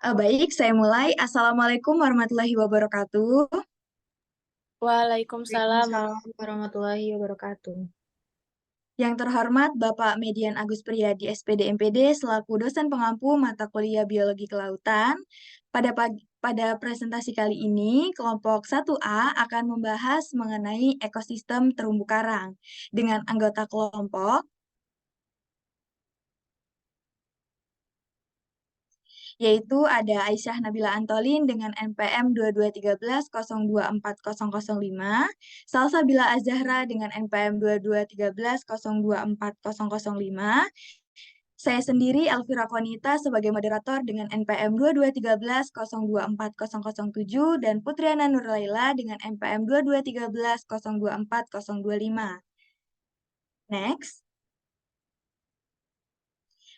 Baik, saya mulai. Assalamualaikum warahmatullahi wabarakatuh. Waalaikumsalam Waalaikumsalam. warahmatullahi wabarakatuh. Yang terhormat Bapak Median Agus Priyadi SPD MPD selaku dosen pengampu mata kuliah Biologi Kelautan. Pada presentasi kali ini, kelompok 1A akan membahas mengenai ekosistem terumbu karang dengan anggota kelompok yaitu ada Aisyah Nabila Antolin dengan NPM 2213024005, Salsabila Azahra dengan NPM 2213024005, saya sendiri Elvira Konita sebagai moderator dengan NPM 2213024007 dan Putriana Nurlaila dengan NPM 2213024025. Next.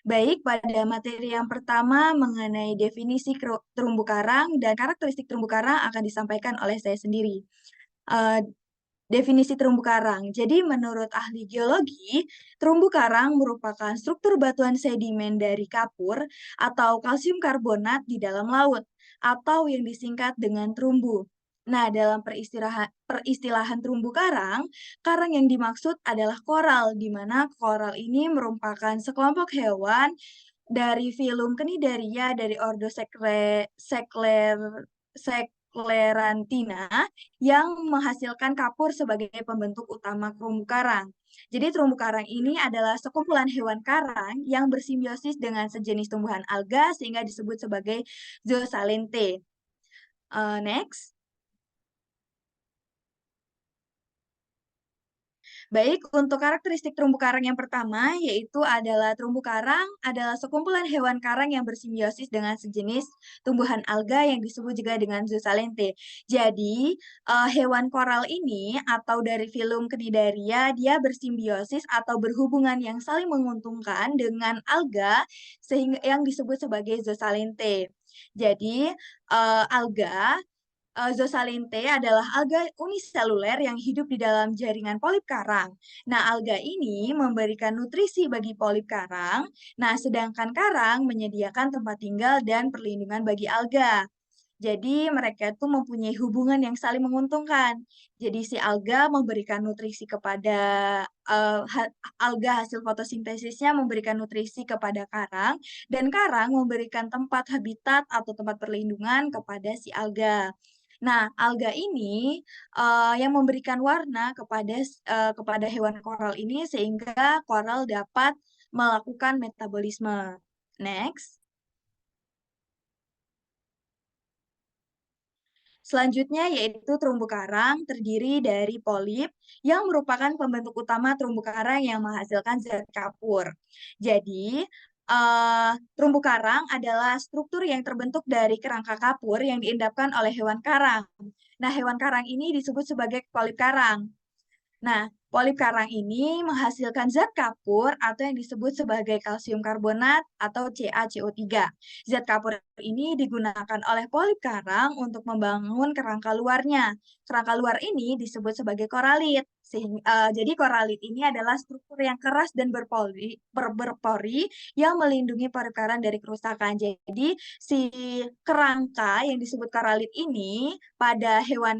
Baik, pada materi yang pertama mengenai definisi terumbu karang dan karakteristik terumbu karang akan disampaikan oleh saya sendiri. Eh, Definisi terumbu karang. Jadi, menurut ahli geologi, terumbu karang merupakan struktur batuan sedimen dari kapur atau kalsium karbonat di dalam laut, atau yang disingkat dengan terumbu. Nah, dalam peristilahan terumbu karang, karang yang dimaksud adalah koral, di mana koral ini merupakan sekelompok hewan dari filum Cnidaria dari ordo Seclerantina yang menghasilkan kapur sebagai pembentuk utama terumbu karang. Jadi terumbu karang ini adalah sekumpulan hewan karang yang bersimbiosis dengan sejenis tumbuhan alga sehingga disebut sebagai zooxanthellae. Next. Baik, untuk karakteristik terumbu karang yang pertama, yaitu adalah terumbu karang adalah sekumpulan hewan karang yang bersimbiosis dengan sejenis tumbuhan alga yang disebut juga dengan zooxanthellae. Jadi, hewan koral ini atau dari filum Cnidaria, dia bersimbiosis atau berhubungan yang saling menguntungkan dengan alga sehingga yang disebut sebagai zooxanthellae. Jadi, alga Zooxanthellae adalah alga uniseluler yang hidup di dalam jaringan polip karang. Nah, alga ini memberikan nutrisi bagi polip karang. Nah, sedangkan karang menyediakan tempat tinggal dan perlindungan bagi alga. Jadi, mereka itu mempunyai hubungan yang saling menguntungkan. Jadi, si alga memberikan nutrisi kepada alga hasil fotosintesisnya memberikan nutrisi kepada karang, dan karang memberikan tempat habitat atau tempat perlindungan kepada si alga. Nah, alga ini yang memberikan warna kepada hewan koral ini sehingga koral dapat melakukan metabolisme. Next. Selanjutnya yaitu terumbu karang terdiri dari polip yang merupakan pembentuk utama terumbu karang yang menghasilkan zat kapur. Jadi, terumbu karang adalah struktur yang terbentuk dari kerangka kapur yang diendapkan oleh hewan karang. Nah, hewan karang ini disebut sebagai polip karang. Nah, polip karang ini menghasilkan zat kapur atau yang disebut sebagai kalsium karbonat atau CaCO3. Zat kapur ini digunakan oleh polip karang untuk membangun kerangka luarnya. Kerangka luar ini disebut sebagai koralit. Jadi koralit ini adalah struktur yang keras dan berpori yang melindungi polip karang dari kerusakan. Jadi si kerangka yang disebut koralit ini pada hewan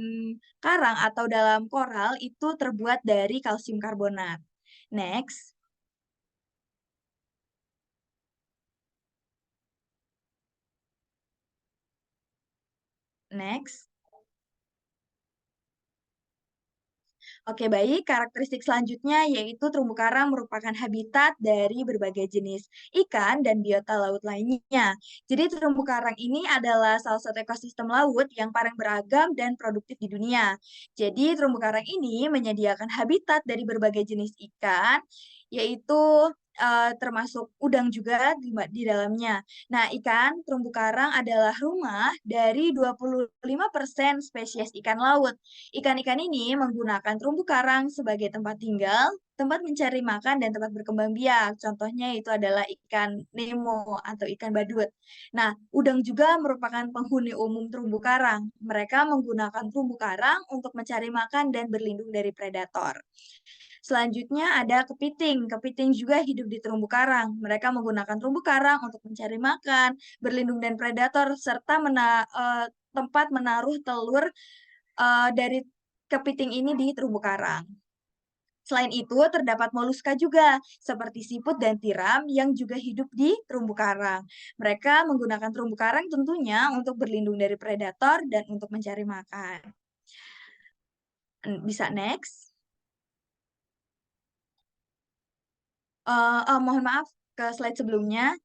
karang atau dalam koral itu terbuat dari kalsium karbonat. Next. Next. Oke, baik. Karakteristik selanjutnya yaitu terumbu karang merupakan habitat dari berbagai jenis ikan dan biota laut lainnya. Jadi terumbu karang ini adalah salah satu ekosistem laut yang paling beragam dan produktif di dunia. Jadi terumbu karang ini menyediakan habitat dari berbagai jenis ikan, yaitu termasuk udang juga di dalamnya. Nah, ikan terumbu karang adalah rumah dari 25% spesies ikan laut. Ikan-ikan ini menggunakan terumbu karang sebagai tempat tinggal, tempat mencari makan, dan tempat berkembang biak. Contohnya itu adalah ikan Nemo atau ikan badut. Nah, udang juga merupakan penghuni umum terumbu karang. Mereka menggunakan terumbu karang untuk mencari makan dan berlindung dari predator. Selanjutnya ada kepiting. Kepiting juga hidup di terumbu karang. Mereka menggunakan terumbu karang untuk mencari makan, berlindung dari predator, serta tempat menaruh telur dari kepiting ini di terumbu karang. Selain itu, terdapat moluska juga, seperti siput dan tiram yang juga hidup di terumbu karang. Mereka menggunakan terumbu karang tentunya untuk berlindung dari predator dan untuk mencari makan. Bisa next. Mohon maaf, ke slide sebelumnya.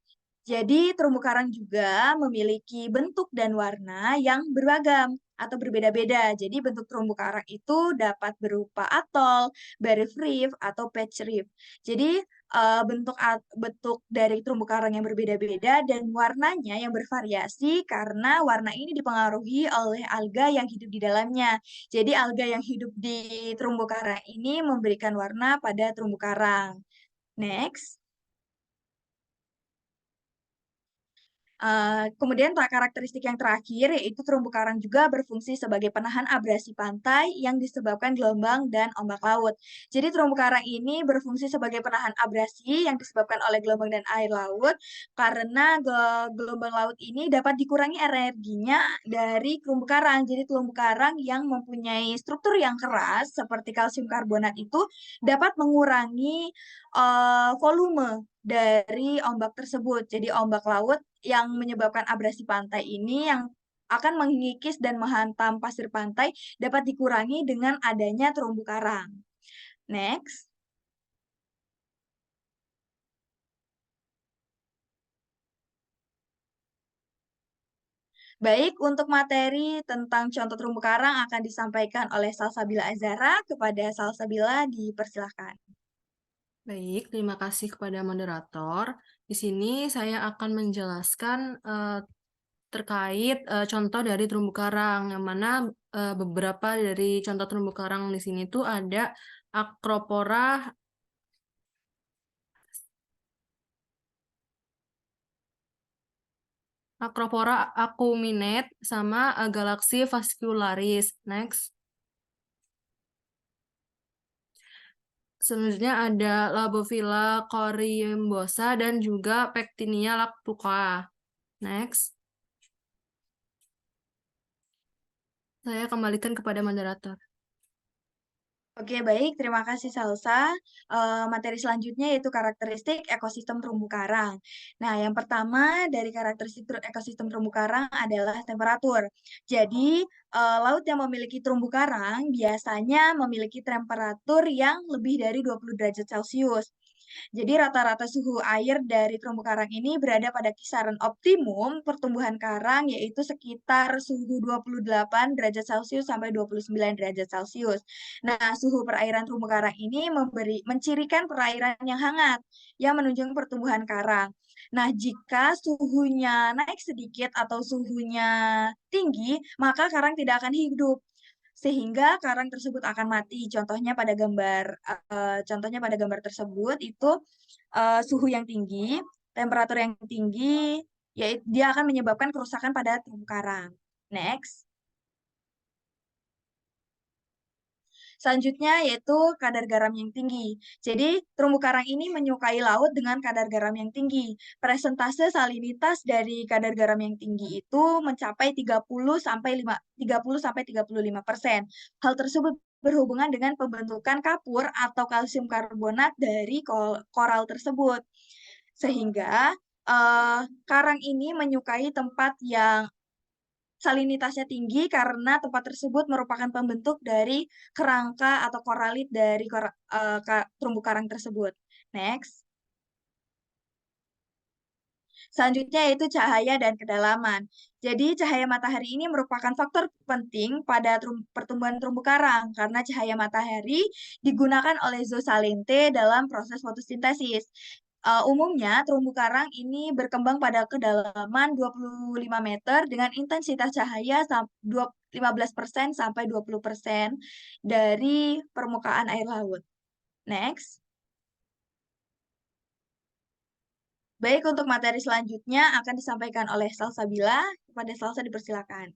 Jadi, terumbu karang juga memiliki bentuk dan warna yang beragam atau berbeda-beda. Jadi, bentuk terumbu karang itu dapat berupa atol, barrier reef, atau patch reef. Jadi, bentuk dari terumbu karang yang berbeda-beda dan warnanya yang bervariasi karena warna ini dipengaruhi oleh alga yang hidup di dalamnya. Jadi, alga yang hidup di terumbu karang ini memberikan warna pada terumbu karang. Next. Kemudian karakteristik yang terakhir yaitu terumbu karang juga berfungsi sebagai penahan abrasi pantai yang disebabkan gelombang dan ombak laut. Jadi terumbu karang ini berfungsi sebagai penahan abrasi yang disebabkan oleh gelombang dan air laut karena gelombang laut ini dapat dikurangi energinya dari terumbu karang. Jadi terumbu karang yang mempunyai struktur yang keras seperti kalsium karbonat itu dapat mengurangi volume dari ombak tersebut. Jadi ombak laut yang menyebabkan abrasi pantai ini yang akan mengikis dan menghantam pasir pantai dapat dikurangi dengan adanya terumbu karang. Next. Baik, untuk materi tentang contoh terumbu karang akan disampaikan oleh Salsabila Azara. Kepada Salsabila dipersilahkan. Baik, terima kasih kepada moderator. Di sini saya akan menjelaskan terkait contoh dari terumbu karang, yang mana beberapa dari contoh terumbu karang di sini tuh ada Acropora acuminate sama Galaxy fascicularis. Next. Selanjutnya ada Labophylla coriembosa dan juga Pectinia lactuca. Next. Saya kembalikan kepada moderator. Oke, baik. Terima kasih, Salsa. Materi selanjutnya yaitu karakteristik ekosistem terumbu karang. Nah, yang pertama dari karakteristik ekosistem terumbu karang adalah temperatur. Jadi, laut yang memiliki terumbu karang biasanya memiliki temperatur yang lebih dari 20 derajat Celcius. Jadi rata-rata suhu air dari terumbu karang ini berada pada kisaran optimum pertumbuhan karang yaitu sekitar suhu 28 derajat Celcius sampai 29 derajat Celcius. Nah, suhu perairan terumbu karang ini mencirikan perairan yang hangat yang menunjukkan pertumbuhan karang. Nah, jika suhunya naik sedikit atau suhunya tinggi, maka karang tidak akan hidup sehingga karang tersebut akan mati. Contohnya pada gambar tersebut itu suhu yang tinggi, temperatur yang tinggi, yaitu dia akan menyebabkan kerusakan pada terumbu karang. Next. Selanjutnya yaitu kadar garam yang tinggi. Jadi, terumbu karang ini menyukai laut dengan kadar garam yang tinggi. Presentase salinitas dari kadar garam yang tinggi itu mencapai 30 sampai 35%. Hal tersebut berhubungan dengan pembentukan kapur atau kalsium karbonat dari koral tersebut. Sehingga karang ini menyukai tempat yang salinitasnya tinggi karena tempat tersebut merupakan pembentuk dari kerangka atau koralit dari terumbu karang tersebut. Next. Selanjutnya yaitu cahaya dan kedalaman. Jadi cahaya matahari ini merupakan faktor penting pada pertumbuhan terumbu karang karena cahaya matahari digunakan oleh zooxanthellae dalam proses fotosintesis. Umumnya terumbu karang ini berkembang pada kedalaman 25 meter dengan intensitas cahaya 15% sampai 20% dari permukaan air laut. Next. Baik, untuk materi selanjutnya akan disampaikan oleh Salsabila. Kepada Salsa dipersilakan.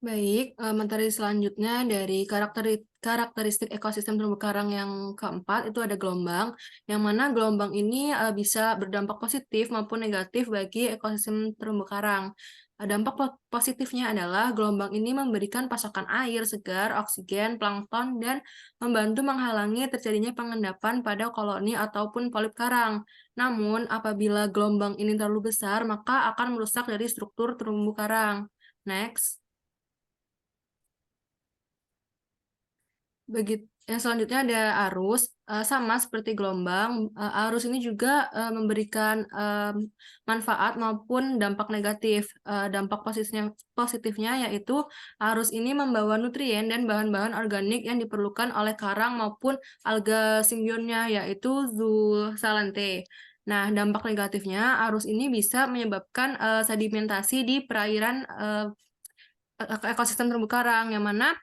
Baik, materi selanjutnya dari karakteristik ekosistem terumbu karang yang keempat itu ada gelombang, yang mana gelombang ini bisa berdampak positif maupun negatif bagi ekosistem terumbu karang. Dampak positifnya adalah gelombang ini memberikan pasokan air segar, oksigen, plankton, dan membantu menghalangi terjadinya pengendapan pada koloni ataupun polip karang. Namun, apabila gelombang ini terlalu besar, maka akan merusak dari struktur terumbu karang. Next. Yang selanjutnya ada arus, sama seperti gelombang, arus ini juga memberikan manfaat maupun dampak negatif. Dampak positifnya yaitu arus ini membawa nutrien dan bahan-bahan organik yang diperlukan oleh karang maupun alga simbionnya, yaitu zooxanthellae. Nah, dampak negatifnya arus ini bisa menyebabkan sedimentasi di perairan ekosistem terumbu karang, yang mana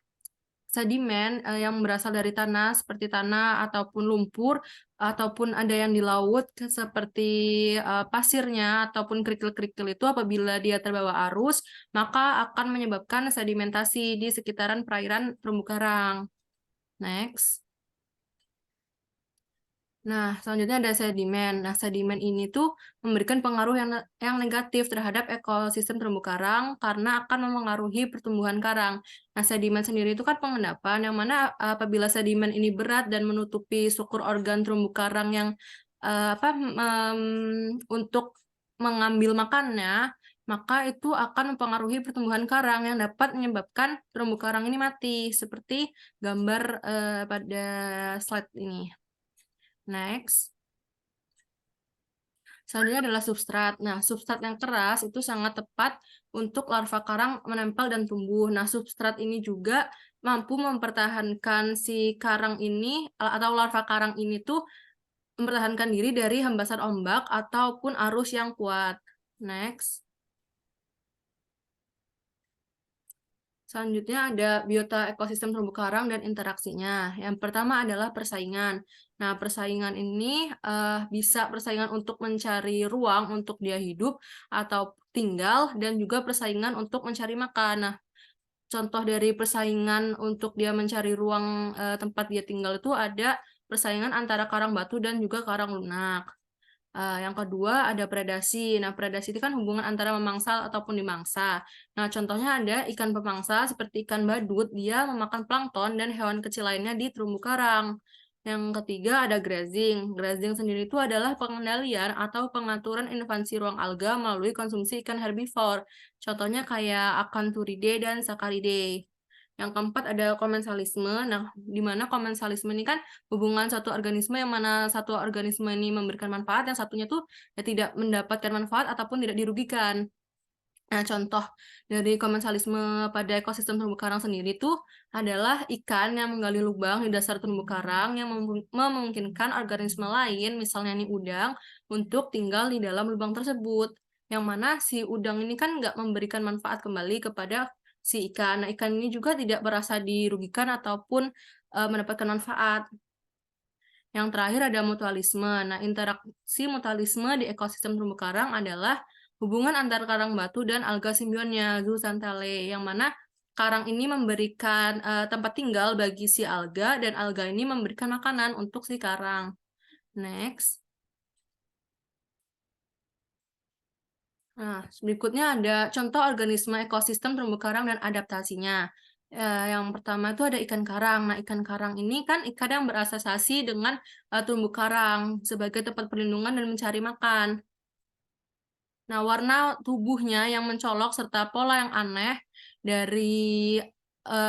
sedimen yang berasal dari tanah seperti tanah ataupun lumpur ataupun ada yang di laut seperti pasirnya ataupun kerikil-kerikil itu apabila dia terbawa arus maka akan menyebabkan sedimentasi di sekitaran perairan terumbu karang. Next. Nah, selanjutnya ada sedimen. Nah, sedimen ini tuh memberikan pengaruh yang negatif terhadap ekosistem terumbu karang karena akan memengaruhi pertumbuhan karang. Nah, sedimen sendiri itu kan pengendapan, yang mana apabila sedimen ini berat dan menutupi struktur organ terumbu karang yang untuk mengambil makannya, maka itu akan mempengaruhi pertumbuhan karang yang dapat menyebabkan terumbu karang ini mati, seperti gambar pada slide ini. Next. Selanjutnya adalah substrat. Nah, substrat yang keras itu sangat tepat untuk larva karang menempel dan tumbuh. Nah, substrat ini juga mampu mempertahankan si karang ini atau larva karang ini tuh mempertahankan diri dari hembasan ombak ataupun arus yang kuat. Next. Selanjutnya ada biota ekosistem terumbu karang dan interaksinya. Yang pertama adalah persaingan. Nah, persaingan ini bisa persaingan untuk mencari ruang untuk dia hidup atau tinggal, dan juga persaingan untuk mencari makan. Nah, contoh dari persaingan untuk dia mencari ruang tempat dia tinggal itu ada persaingan antara karang batu dan juga karang lunak. Yang kedua ada predasi. Nah, predasi itu kan hubungan antara memangsa ataupun dimangsa. Nah, contohnya ada ikan pemangsa seperti ikan badut, dia memakan plankton dan hewan kecil lainnya di terumbu karang. Yang ketiga ada grazing. Grazing sendiri itu adalah pengendalian atau pengaturan invasi ruang alga melalui konsumsi ikan herbivore. Contohnya kayak Acanthuridae dan Saccharidae. Yang keempat ada komensalisme. Nah, di mana komensalisme ini kan hubungan satu organisme yang mana satu organisme ini memberikan manfaat, yang satunya tuh ya tidak mendapatkan manfaat ataupun tidak dirugikan. Nah, contoh dari komensalisme pada ekosistem terumbu karang sendiri tuh adalah ikan yang menggali lubang di dasar terumbu karang yang memungkinkan organisme lain, misalnya nih udang, untuk tinggal di dalam lubang tersebut. Yang mana si udang ini kan nggak memberikan manfaat kembali kepada si ikan. Nah, ikan ini juga tidak merasa dirugikan ataupun mendapatkan manfaat. Yang terakhir ada mutualisme. Nah, interaksi mutualisme di ekosistem terumbu karang adalah hubungan antara karang batu dan alga simbionnya, zooxanthellae, yang mana karang ini memberikan tempat tinggal bagi si alga, dan alga ini memberikan makanan untuk si karang. Next. Nah, berikutnya ada contoh organisme ekosistem terumbu karang dan adaptasinya. Yang pertama itu ada ikan karang. Nah, ikan karang ini kan ikan yang berasosiasi dengan terumbu karang sebagai tempat perlindungan dan mencari makan. Nah, warna tubuhnya yang mencolok serta pola yang aneh dari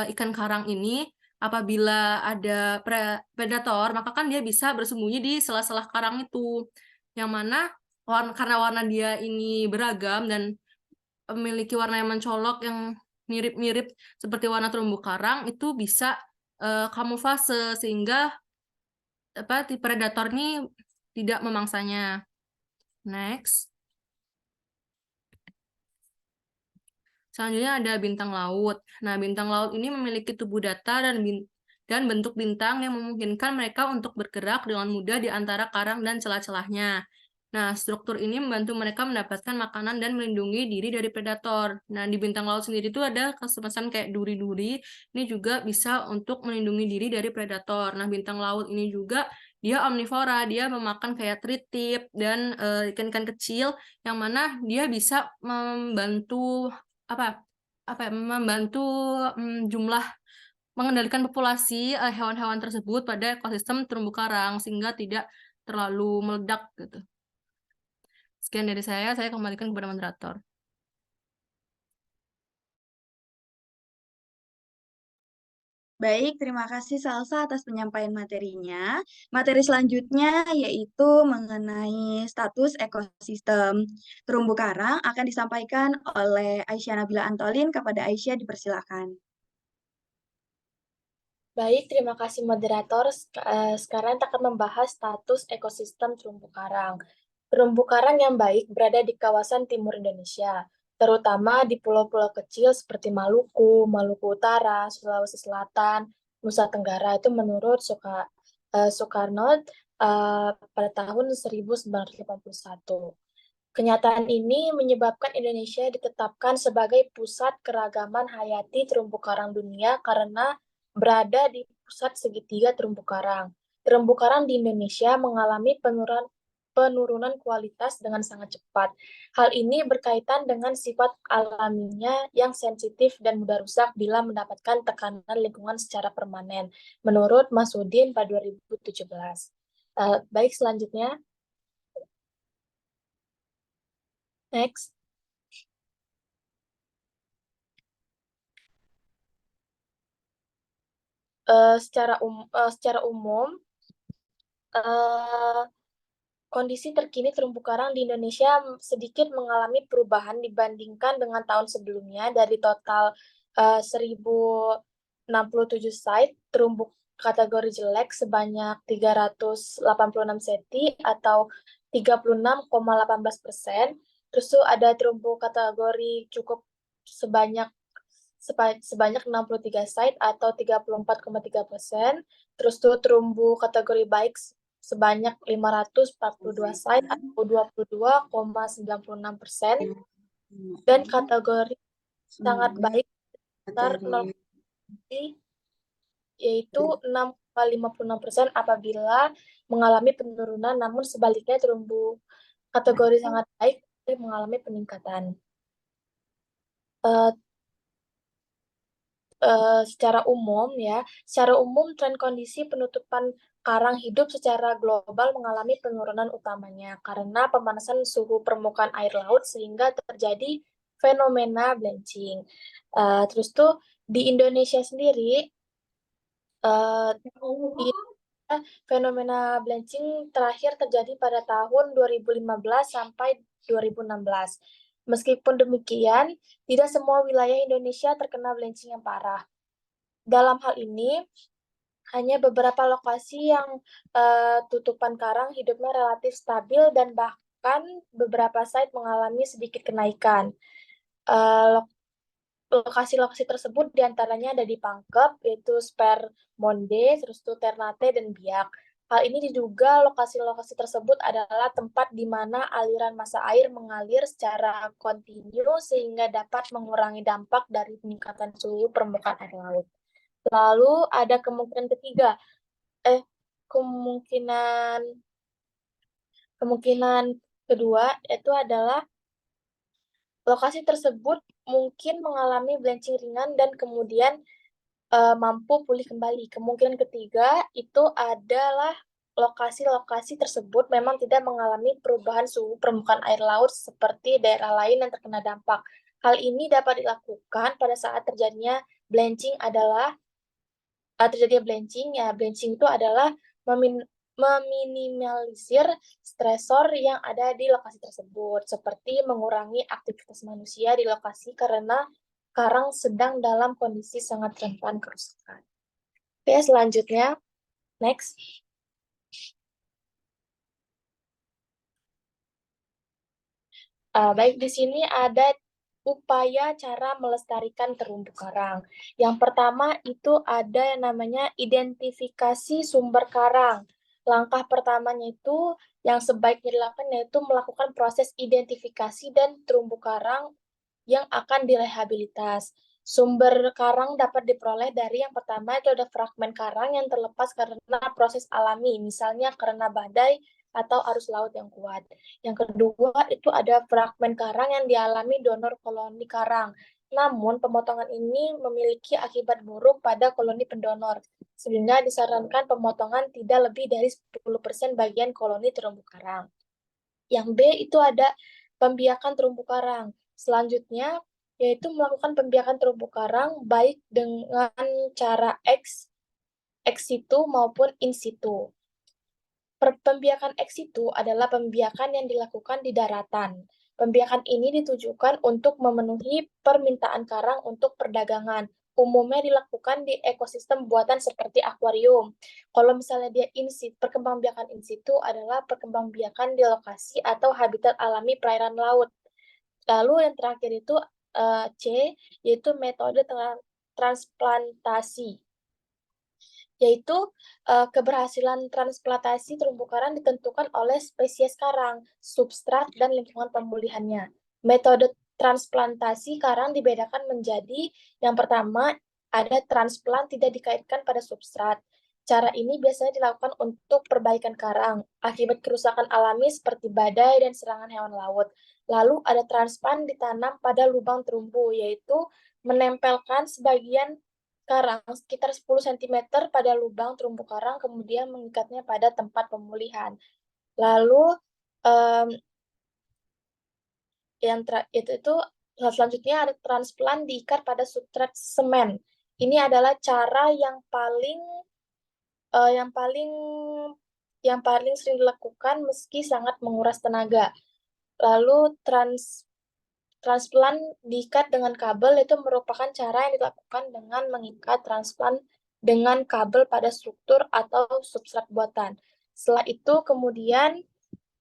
ikan karang ini, apabila ada predator, maka kan dia bisa bersembunyi di sela-sela karang itu. Yang mana karena warna dia ini beragam dan memiliki warna yang mencolok yang mirip-mirip seperti warna terumbu karang, itu bisa kamuflase sehingga predator ini tidak memangsanya. Next. Selanjutnya ada bintang laut. Nah, bintang laut ini memiliki tubuh datar dan bentuk bintang yang memungkinkan mereka untuk bergerak dengan mudah di antara karang dan celah-celahnya. Nah, struktur ini membantu mereka mendapatkan makanan dan melindungi diri dari predator. Nah, di bintang laut sendiri itu ada semacam kayak duri-duri, ini juga bisa untuk melindungi diri dari predator. Nah, bintang laut ini juga dia omnivora, dia memakan kayak tritip dan ikan-ikan kecil yang mana dia bisa membantu membantu jumlah mengendalikan populasi hewan-hewan tersebut pada ekosistem terumbu karang sehingga tidak terlalu meledak gitu. Sekian dari saya kembalikan kepada moderator. Baik, terima kasih Salsa atas penyampaian materinya. Materi selanjutnya yaitu mengenai status ekosistem terumbu karang akan disampaikan oleh Aisyah Nabila Antolin. Kepada Aisyah dipersilakan. Baik, terima kasih moderator. Sekarang kita akan membahas status ekosistem terumbu karang. Terumbu karang yang baik berada di kawasan timur Indonesia, terutama di pulau-pulau kecil seperti Maluku, Maluku Utara, Sulawesi Selatan, Nusa Tenggara. Itu menurut Soekarno pada tahun 1981. Kenyataan ini menyebabkan Indonesia ditetapkan sebagai pusat keragaman hayati terumbu karang dunia karena berada di pusat segitiga terumbu karang. Terumbu karang di Indonesia mengalami penurunan kualitas dengan sangat cepat. Hal ini berkaitan dengan sifat alaminya yang sensitif dan mudah rusak bila mendapatkan tekanan lingkungan secara permanen, menurut Masudin pada 2017. Baik, selanjutnya. Next. Secara umum, kondisi terkini terumbu karang di Indonesia sedikit mengalami perubahan dibandingkan dengan tahun sebelumnya. Dari total 1.067 site terumbu kategori jelek sebanyak 386 seti atau 36,18%. Terus tuh ada terumbu kategori cukup sebanyak 63 site atau 34,3%. Terus tuh terumbu kategori baik sebanyak 542 site atau 22,96%. Dan kategori sangat baik sekitar 0, yaitu 6,56% apabila mengalami penurunan, namun sebaliknya terumbu kategori sangat baik mengalami peningkatan. Secara umum tren kondisi penutupan karang hidup secara global mengalami penurunan utamanya karena pemanasan suhu permukaan air laut sehingga terjadi fenomena bleaching. Terus tuh di Indonesia sendiri fenomena bleaching terakhir terjadi pada tahun 2015 sampai 2016. Meskipun demikian, tidak semua wilayah Indonesia terkena bleaching yang parah. Dalam hal ini, hanya beberapa lokasi yang tutupan karang hidupnya relatif stabil dan bahkan beberapa site mengalami sedikit kenaikan. Lokasi-lokasi tersebut diantaranya ada di Pangkep, yaitu Spermonde, terus tuh Ternate, dan Biak. Hal ini diduga lokasi-lokasi tersebut adalah tempat di mana aliran massa air mengalir secara kontinu sehingga dapat mengurangi dampak dari peningkatan suhu permukaan air laut. Lalu ada kemungkinan kedua yaitu adalah lokasi tersebut mungkin mengalami bleaching ringan dan kemudian mampu pulih kembali. Kemungkinan ketiga itu adalah lokasi-lokasi tersebut memang tidak mengalami perubahan suhu permukaan air laut seperti daerah lain yang terkena dampak. Hal ini dapat dilakukan pada saat terjadinya bleaching bleaching itu adalah meminimalisir stresor yang ada di lokasi tersebut, seperti mengurangi aktivitas manusia di lokasi karena karang sedang dalam kondisi sangat rentan kerusakan. Oke, selanjutnya, next. Baik, di sini ada upaya cara melestarikan terumbu karang. Yang pertama itu ada yang namanya identifikasi sumber karang. Langkah pertamanya itu yang sebaiknya dilakukan yaitu melakukan proses identifikasi dan terumbu karang yang akan direhabilitas. Sumber karang dapat diperoleh dari yang pertama itu ada fragmen karang yang terlepas karena proses alami, misalnya karena badai atau arus laut yang kuat. Yang kedua itu ada fragmen karang yang dialami donor koloni karang. Namun, pemotongan ini memiliki akibat buruk pada koloni pendonor, sehingga disarankan pemotongan tidak lebih dari 10% bagian koloni terumbu karang. Yang B itu ada pembiakan terumbu karang. Selanjutnya, yaitu melakukan pembiakan terumbu karang baik dengan cara ex situ maupun in situ. Pembiakan ex situ adalah pembiakan yang dilakukan di daratan. Pembiakan ini ditujukan untuk memenuhi permintaan karang untuk perdagangan. Umumnya dilakukan di ekosistem buatan seperti akuarium. Kalau misalnya dia in situ, perkembangbiakan in situ adalah perkembangbiakan di lokasi atau habitat alami perairan laut. Lalu yang terakhir itu C, yaitu metode transplantasi, yaitu keberhasilan transplantasi terumbu karang ditentukan oleh spesies karang, substrat, dan lingkungan pemulihannya. Metode transplantasi karang dibedakan menjadi yang pertama ada transplant tidak dikaitkan pada substrat. Cara ini biasanya dilakukan untuk perbaikan karang akibat kerusakan alami seperti badai dan serangan hewan laut. Lalu ada transplant ditanam pada lubang terumbu, yaitu menempelkan sebagian karang sekitar 10 cm pada lubang terumbu karang, kemudian mengikatnya pada tempat pemulihan. Lalu itu selanjutnya ada transplant diikat pada substrat semen. Ini adalah cara yang paling sering dilakukan meski sangat menguras tenaga. Lalu transplant diikat dengan kabel itu merupakan cara yang dilakukan dengan mengikat transplant dengan kabel pada struktur atau substrat buatan. Setelah itu kemudian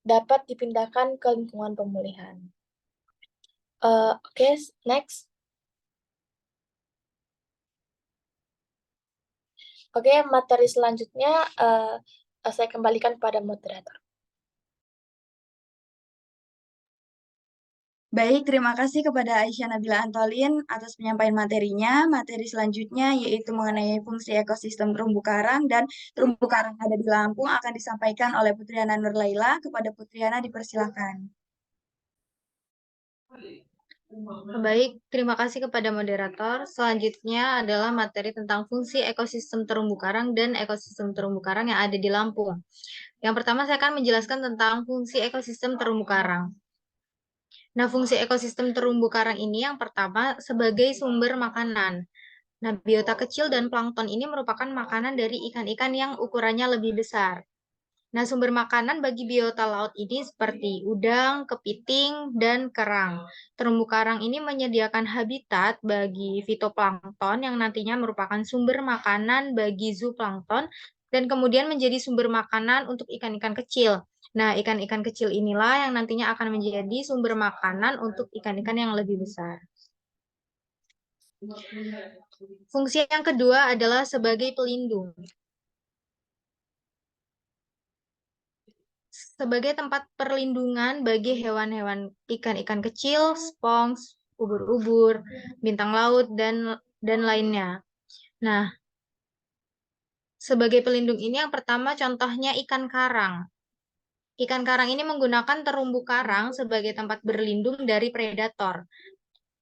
dapat dipindahkan ke lingkungan pemulihan. Oke, next. Oke, materi selanjutnya saya kembalikan kepada moderator. Baik, terima kasih kepada Aisyah Nabila Antolin atas penyampaian materinya. Materi selanjutnya yaitu mengenai fungsi ekosistem terumbu karang dan terumbu karang ada di Lampung akan disampaikan oleh Putriana Nurlaila. Kepada Putriana dipersilakan. Baik, terima kasih kepada moderator. Selanjutnya adalah materi tentang fungsi ekosistem terumbu karang dan ekosistem terumbu karang yang ada di Lampung. Yang pertama saya akan menjelaskan tentang fungsi ekosistem terumbu karang. Nah, fungsi ekosistem terumbu karang ini yang pertama sebagai sumber makanan. Nah, biota kecil dan plankton ini merupakan makanan dari ikan-ikan yang ukurannya lebih besar. Nah, sumber makanan bagi biota laut ini seperti udang, kepiting, dan kerang. Terumbu karang ini menyediakan habitat bagi fitoplankton yang nantinya merupakan sumber makanan bagi zooplankton dan kemudian menjadi sumber makanan untuk ikan-ikan kecil. Nah, ikan-ikan kecil inilah yang nantinya akan menjadi sumber makanan untuk ikan-ikan yang lebih besar. Fungsi yang kedua adalah sebagai pelindung. Sebagai tempat perlindungan bagi hewan-hewan ikan-ikan kecil, sponge, ubur-ubur, bintang laut, dan lainnya. Nah, sebagai pelindung ini yang pertama contohnya ikan karang. Ikan karang ini menggunakan terumbu karang sebagai tempat berlindung dari predator.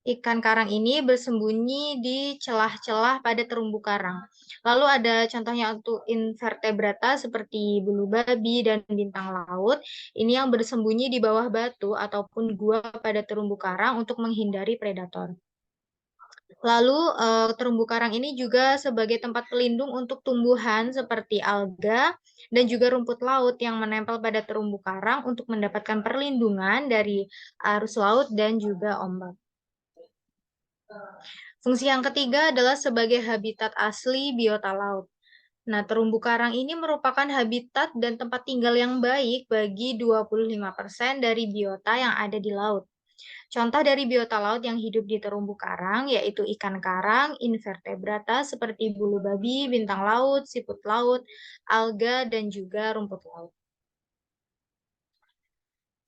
Ikan karang ini bersembunyi di celah-celah pada terumbu karang. Lalu ada contohnya untuk invertebrata seperti bulu babi dan bintang laut. Ini yang bersembunyi di bawah batu ataupun gua pada terumbu karang untuk menghindari predator. Lalu terumbu karang ini juga sebagai tempat pelindung untuk tumbuhan seperti alga dan juga rumput laut yang menempel pada terumbu karang untuk mendapatkan perlindungan dari arus laut dan juga ombak. Fungsi yang ketiga adalah sebagai habitat asli biota laut. Nah, terumbu karang ini merupakan habitat dan tempat tinggal yang baik bagi 25% dari biota yang ada di laut. Contoh dari biota laut yang hidup di terumbu karang yaitu ikan karang, invertebrata seperti bulu babi, bintang laut, siput laut, alga, dan juga rumput laut.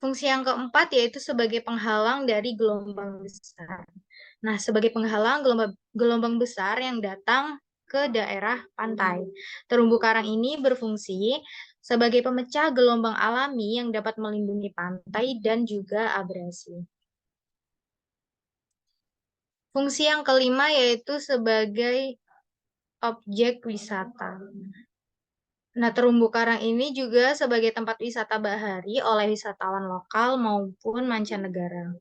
Fungsi yang keempat yaitu sebagai penghalang dari gelombang besar. Nah, sebagai penghalang gelombang besar yang datang ke daerah pantai. Terumbu karang ini berfungsi sebagai pemecah gelombang alami yang dapat melindungi pantai dan juga abrasi. Fungsi yang kelima yaitu sebagai objek wisata. Nah, terumbu karang ini juga sebagai tempat wisata bahari oleh wisatawan lokal maupun mancanegara.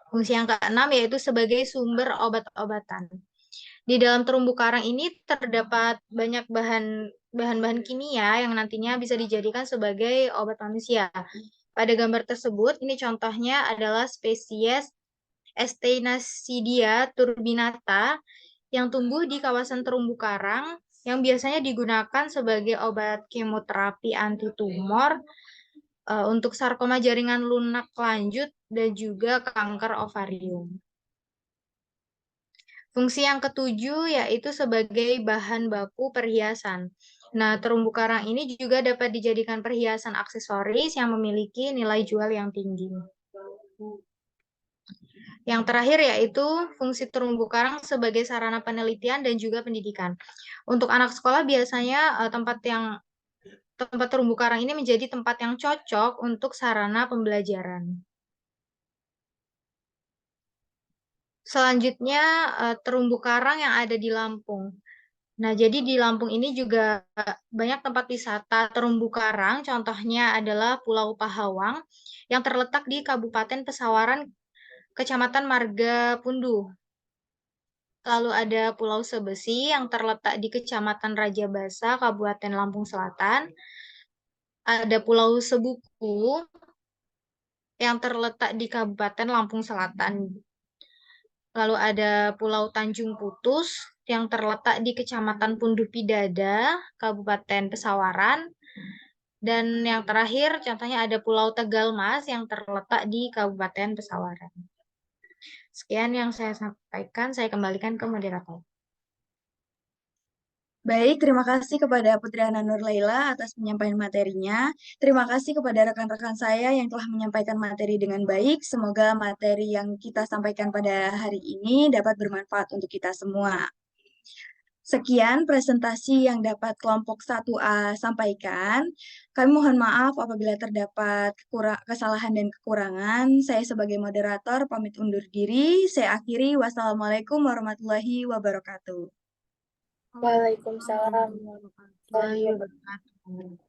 Fungsi yang keenam yaitu sebagai sumber obat-obatan. Di dalam terumbu karang ini terdapat banyak bahan-bahan kimia yang nantinya bisa dijadikan sebagai obat manusia. Pada gambar tersebut, ini contohnya adalah spesies Echinacea turbinata yang tumbuh di kawasan terumbu karang yang biasanya digunakan sebagai obat kemoterapi anti tumor untuk sarkoma jaringan lunak lanjut dan juga kanker ovarium. Fungsi yang ketujuh yaitu sebagai bahan baku perhiasan. Nah, terumbu karang ini juga dapat dijadikan perhiasan aksesoris yang memiliki nilai jual yang tinggi. Yang terakhir yaitu fungsi terumbu karang sebagai sarana penelitian dan juga pendidikan. Untuk anak sekolah biasanya tempat terumbu karang ini menjadi tempat yang cocok untuk sarana pembelajaran. Selanjutnya terumbu karang yang ada di Lampung. Nah, jadi di Lampung ini juga banyak tempat wisata terumbu karang, contohnya adalah Pulau Pahawang yang terletak di Kabupaten Pesawaran, Kecamatan Margapunduh. Lalu ada Pulau Sebesi yang terletak di Kecamatan Raja Basa, Kabupaten Lampung Selatan. Ada Pulau Sebuku yang terletak di Kabupaten Lampung Selatan. Lalu ada Pulau Tanjung Putus yang terletak di Kecamatan Punduh Pidada, Kabupaten Pesawaran. Dan yang terakhir contohnya ada Pulau Tegalmas yang terletak di Kabupaten Pesawaran. Sekian yang saya sampaikan, saya kembalikan ke moderator. Baik, terima kasih kepada Putriana Nurlaila atas penyampaian materinya. Terima kasih kepada rekan-rekan saya yang telah menyampaikan materi dengan baik. Semoga materi yang kita sampaikan pada hari ini dapat bermanfaat untuk kita semua. Sekian presentasi yang dapat kelompok 1A sampaikan. Kami mohon maaf apabila terdapat kesalahan dan kekurangan. Saya sebagai moderator pamit undur diri. Saya akhiri. Wassalamualaikum warahmatullahi wabarakatuh. Waalaikumsalam warahmatullahi wabarakatuh.